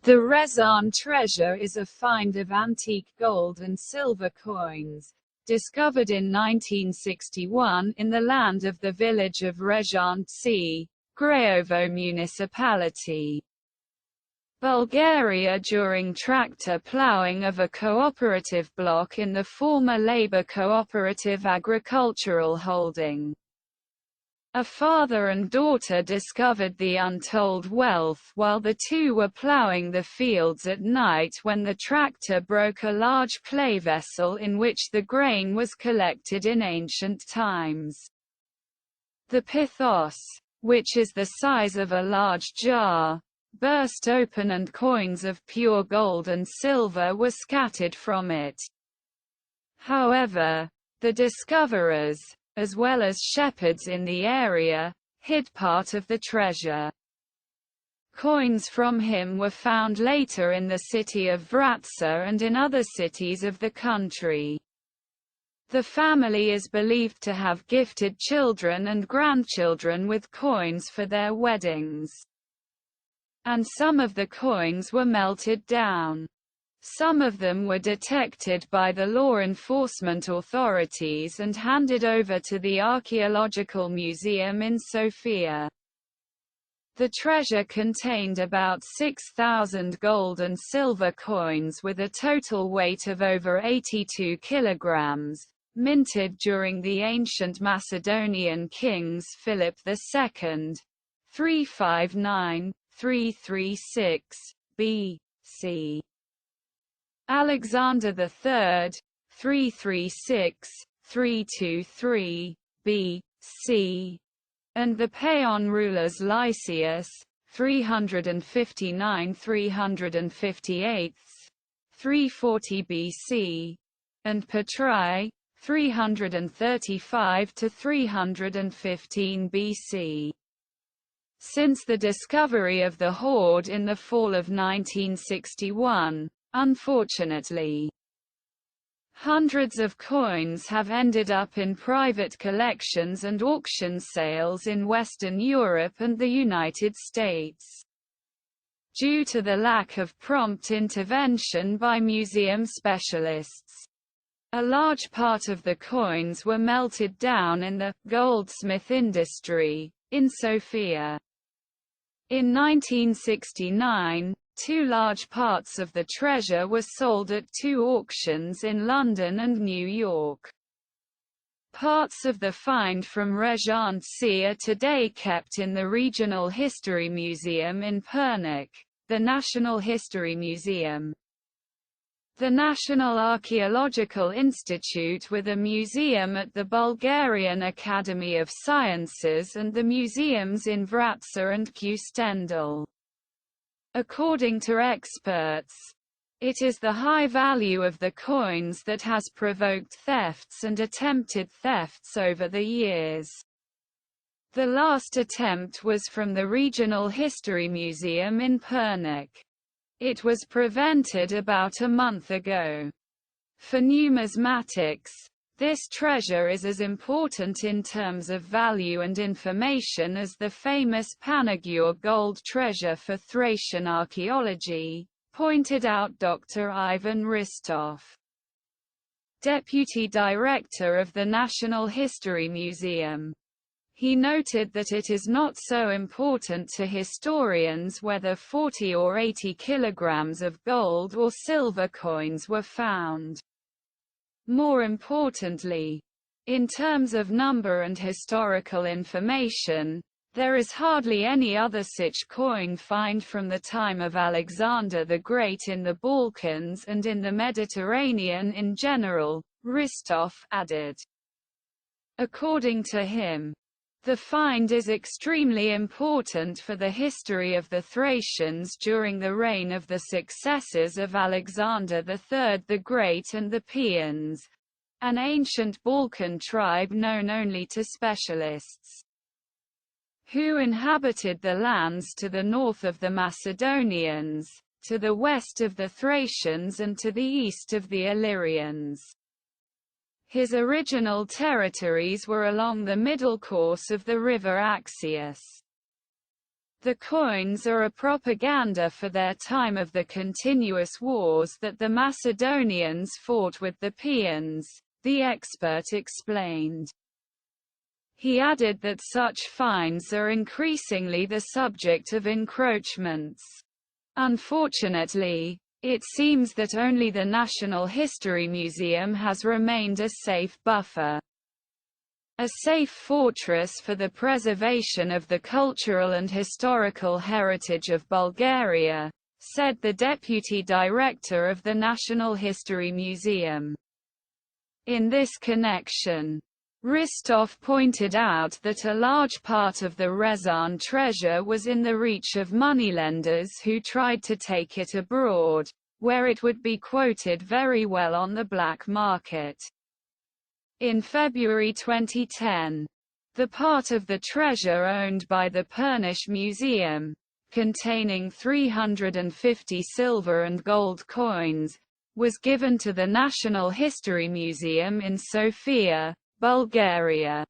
The Rejan treasure is a find of antique gold and silver coins, discovered in 1961 in the land of the village of Rejan, Grayovo municipality, Bulgaria during tractor ploughing of a cooperative block in the former labor cooperative agricultural holding. A father and daughter discovered the untold wealth while the two were ploughing the fields at night when the tractor broke a large clay vessel in which the grain was collected in ancient times. The pithos, which is the size of a large jar, burst open and coins of pure gold and silver were scattered from it. However, the discoverers, as well as shepherds in the area, hid part of the treasure. Coins from him were found later in the city of Vratsa and in other cities of the country. The family is believed to have gifted children and grandchildren with coins for their weddings. And some of the coins were melted down. Some of them were detected by the law enforcement authorities and handed over to the Archaeological Museum in Sofia. The treasure contained about 6,000 gold and silver coins with a total weight of over 82 kilograms, minted during the ancient Macedonian kings Philip II, 359–336 B.C. Alexander III, 336–323 B.C., and the Paeon rulers Lycaeus, 359–358, 340 BC, and Patrai, 335–315 BC. Since the discovery of the hoard in the fall of 1961, unfortunately, hundreds of coins have ended up in private collections and auction sales in Western Europe and the United States. Due to the lack of prompt intervention by museum specialists, a large part of the coins were melted down in the goldsmith industry in Sofia. In 1969, two large parts of the treasure were sold at two auctions in London and New York. Parts of the find from Rejan are today kept in the Regional History Museum in Pernik, the National History Museum. The National Archaeological Institute with a museum at the Bulgarian Academy of Sciences and the museums in Vratsa and Kustendal. According to experts, it is the high value of the coins that has provoked thefts and attempted thefts over the years. The last attempt was from the Regional History Museum in Pernik. It was prevented about a month ago. For numismatics, this treasure is as important in terms of value and information as the famous Panagyur gold treasure for Thracian archaeology, pointed out Dr. Ivan Ristov, Deputy Director of the National History Museum. He noted that it is not so important to historians whether 40 or 80 kilograms of gold or silver coins were found. More importantly, in terms of number and historical information, there is hardly any other such coin find from the time of Alexander the Great in the Balkans and in the Mediterranean in general, Ristov added. According to him, the find is extremely important for the history of the Thracians during the reign of the successors of Alexander III the Great and the Paeons, an ancient Balkan tribe known only to specialists, who inhabited the lands to the north of the Macedonians, to the west of the Thracians and to the east of the Illyrians. His original territories were along the middle course of the river Axius. The coins are a propaganda for their time of the continuous wars that the Macedonians fought with the Paeons, the expert explained. He added that such finds are increasingly the subject of encroachments. Unfortunately, it seems that only the National History Museum has remained a safe buffer. A safe fortress for the preservation of the cultural and historical heritage of Bulgaria, said the deputy director of the National History Museum. In this connection, Ristov pointed out that a large part of the Rejan treasure was in the reach of moneylenders who tried to take it abroad, where it would be quoted very well on the black market. In February 2010, the part of the treasure owned by the Pernish Museum, containing 350 silver and gold coins, was given to the National History Museum in Sofia, Bulgaria.